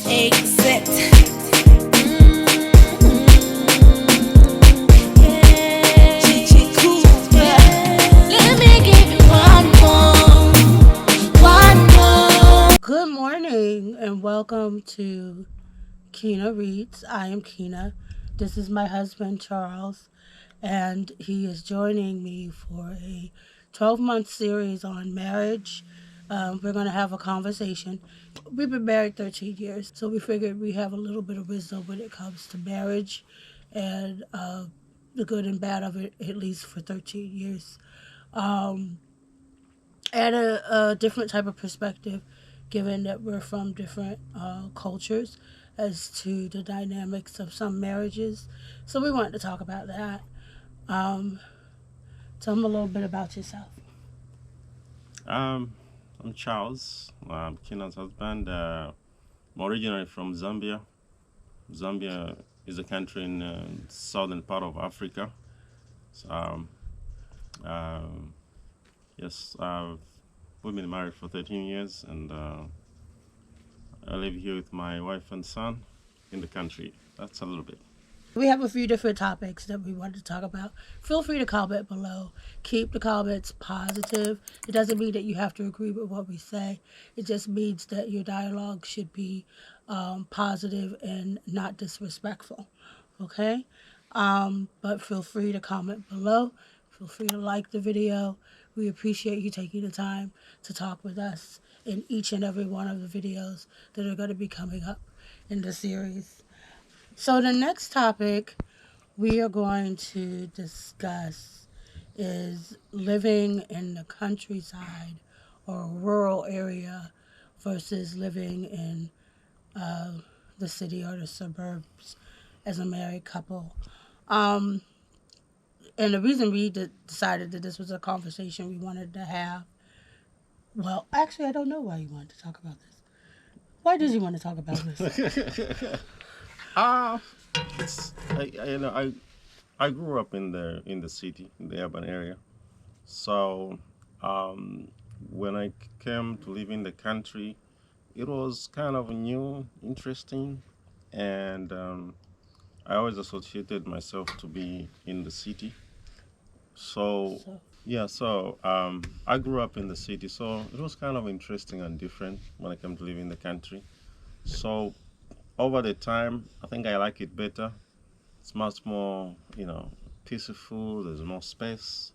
Except, let me give you one more. Good morning and welcome to Kina Reads. I am Kina. This is my husband Charles, and he is joining me for a 12-month series on marriage. We're going to have a conversation. We've been married 13 years, so we figured we have a little bit of wisdom when it comes to marriage and the good and bad of it, at least for 13 years. Um, and a different type of perspective, given that we're from different cultures, as to the dynamics of some marriages. So we wanted to talk about that. Um, Tell them a little bit about yourself. Um, I'm Charles. I'm Kina's husband. I'm originally from Zambia. Zambia is a country in southern part of Africa. So, um, yes, we've been married for 13 years, and I live here with my wife and son in the country. That's a little bit. We have a few different topics that we wanted to talk about. Feel free to comment below. Keep the comments positive. It doesn't mean that you have to agree with what we say. It just means that your dialogue should be positive and not disrespectful. Okay? But feel free to comment below. Feel free to like the video. We appreciate you taking the time to talk with us in each and every one of the videos that are going to be coming up in the series. So, the next topic we are going to discuss is living in the countryside or a rural area versus living in uh, the city or the suburbs as a married couple. Um, and the reason we decided that this was a conversation we wanted to have, well, actually, I don't know why you wanted to talk about this. Why did you want to talk about this? Ah, it's I grew up in the city, in the urban area. So um, when I came to live in the country, it was kind of new, interesting, and I always associated myself to be in the city. So So, yeah, so I grew up in the city, so it was kind of interesting and different when I came to live in the country. So over the time, I think I like it better. It's much more, peaceful. There's more space,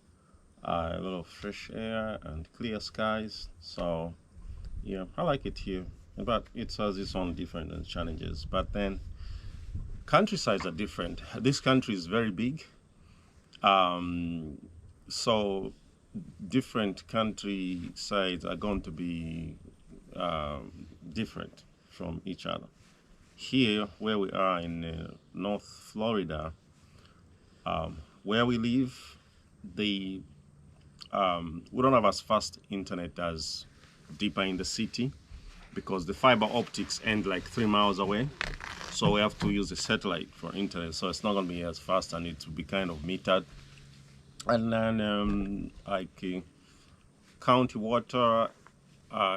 a lot of fresh air and clear skies. So yeah, I like it here. But it has its own different challenges. But then countrysides are different. This country is very big. Um, so different countrysides are going to be different from each other. Here, where we are in North Florida, where we live, the we don't have as fast internet as deeper in the city because the fiber optics end like 3 miles away. So we have to use a satellite for internet. So it's not going to be as fast, and it will be kind of metered. And then county water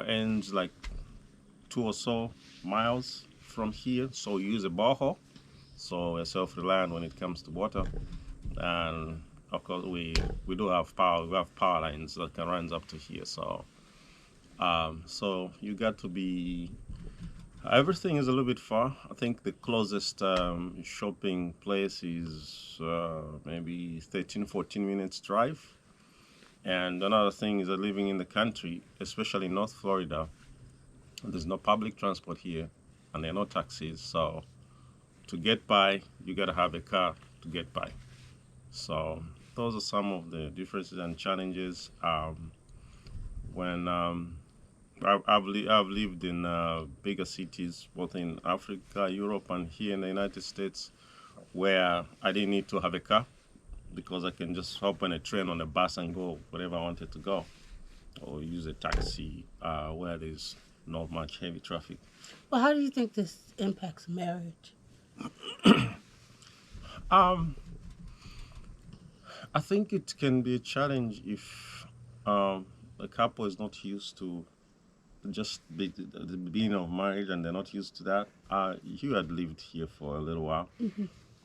ends like 2 or so miles from here. So you use a borehole. So we're self-reliant when it comes to water. And of course, we do have power. We have power lines that can run up to here. So you got to be. Everything is a little bit far. I think the closest shopping place is maybe 13, 14 minutes drive. And another thing is that living in the country, especially in North Florida, there's no public transport here, and there are no taxis. So to get by, you got to have a car to get by. So those are some of the differences and challenges. When I've lived in bigger cities, both in Africa, Europe, and here in the United States, where I didn't need to have a car because I can just hop on a train, on a bus, and go wherever I wanted to go, or use a taxi where there's not much heavy traffic. well, how do you think this impacts marriage? Um, I think it can be a challenge if the couple is not used to just the beginning of marriage and they're not used to that. You had lived here for a little while,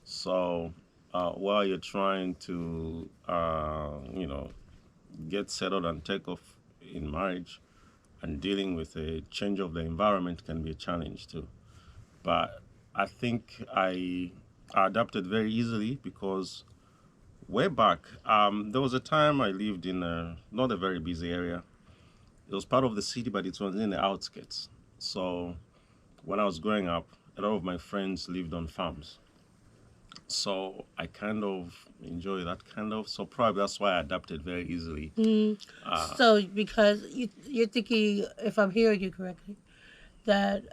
so while you're trying to get settled and take off in marriage, and dealing with a change of the environment can be a challenge too. But I think I adapted very easily because way back, there was a time I lived in not a very busy area. It was part of the city, but it was in the outskirts. So when I was growing up, a lot of my friends lived on farms. So I kind of enjoy that kind of. So probably that's why I adapted very easily. Mm. Uh, So, because you're thinking, if I'm hearing you correctly, that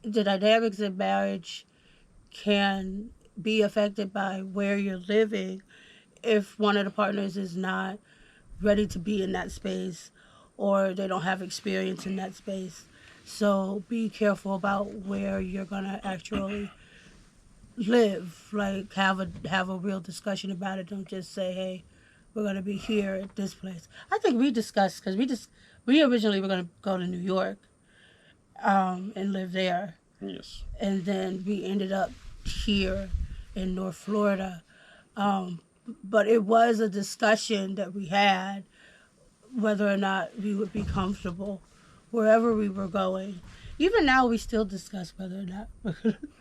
the dynamics in marriage can be affected by where you're living if one of the partners is not ready to be in that space or they don't have experience in that space. So be careful about where you're gonna actually live. Like have a real discussion about it. Don't just say, "Hey, we're gonna be here at this place." I think we discussed because we originally were gonna go to New York and live there, yes. and then we ended up here in North Florida. Um, but it was a discussion that we had whether or not we would be comfortable wherever we were going. Even now, we still discuss whether or not.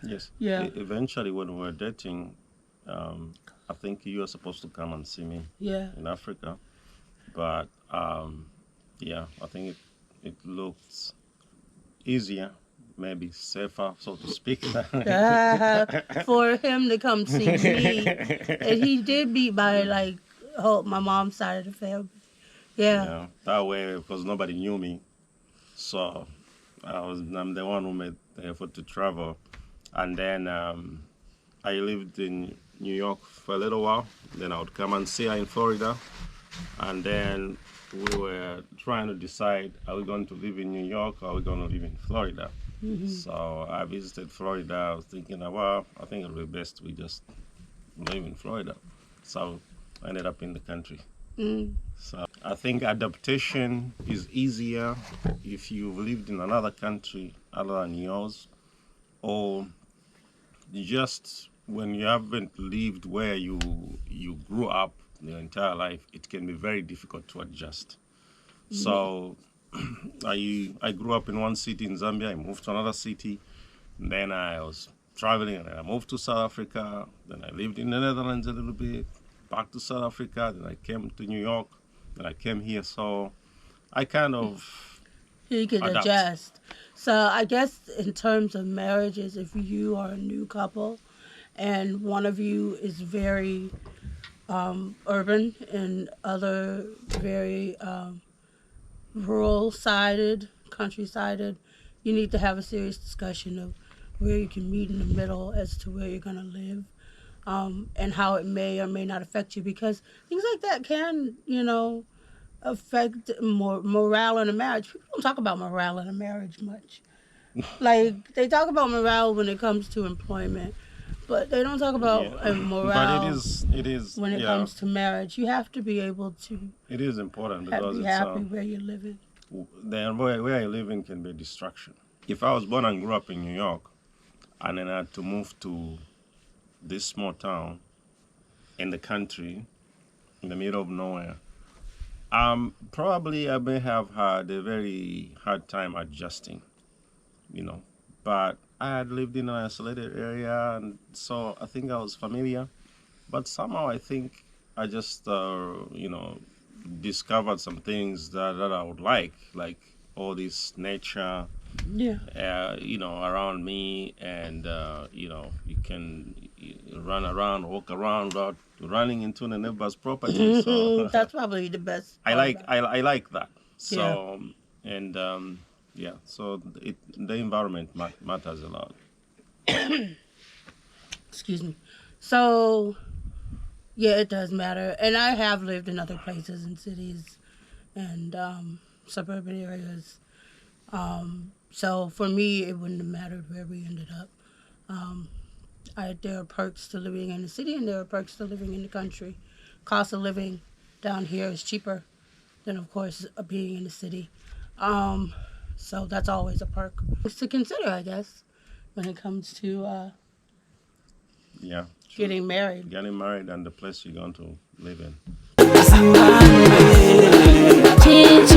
Yes. Yeah, Eventually, when we were dating, I think you were supposed to come and see me yeah. in Africa, but yeah, I think it looked easier, maybe safer, so to speak. For him to come see me, and he did beat my like whole my mom's side of the family. Yeah. Yeah, that way because nobody knew me, so I'm the one who made the effort to travel, and then I lived in New York for a little while. Then I would come and see her in Florida, and then we were trying to decide: are we going to live in New York or are we going to live in Florida? Hmm. So I visited Florida. I was thinking, well, I think it'll be best we just live in Florida. So I ended up in the country. Mm. So I think adaptation is easier if you've lived in another country other than yours, or just when you haven't lived where you grew up your entire life, it can be very difficult to adjust. Yeah. So I grew up in one city in Zambia. I moved to another city. And then I was traveling, and then I moved to South Africa. Then I lived in the Netherlands a little bit. Back to South Africa. Then I came to New York. Then I came here. So I kind of He can adapt. adjust. So I guess in terms of marriages, if you are a new couple and one of you is very urban and other very rural sided, country sided, you need to have a serious discussion of where you can meet in the middle as to where you're going to live, and how it may or may not affect you, because things like that can, affect morale in a marriage. People don't talk about morale in a marriage much. Like they talk about morale when it comes to employment, but they don't talk Yeah, about but morale it is, when it yeah, comes to marriage. You have to be able to it is important because be it's happy where you're living. the where I live in can be a distraction. If I was born and grew up in New York, and then I had to move to this small town in the country in the middle of nowhere, probably I may have had a very hard time adjusting, you know. But I had lived in an isolated area, and so I think I was familiar. But somehow I think I just, discovered some things that I would like all this nature, Yeah. around me, and you can run around, walk around without running into the neighbor's property. So That's probably the best I part like about I, I like that. it. Yeah. So and yeah, so the environment matters a lot. Excuse me. So yeah, it does matter. And I have lived in other places and cities and suburban areas. So for me, it wouldn't have mattered where we ended up. Um, there are perks to living in the city, and there are perks to living in the country. Cost of living down here is cheaper than, of course, being in the city. Um, so that's always a perk. It's to consider, I guess, when it comes to Yeah, true. getting married. Getting married and the place you're going to live in. Teach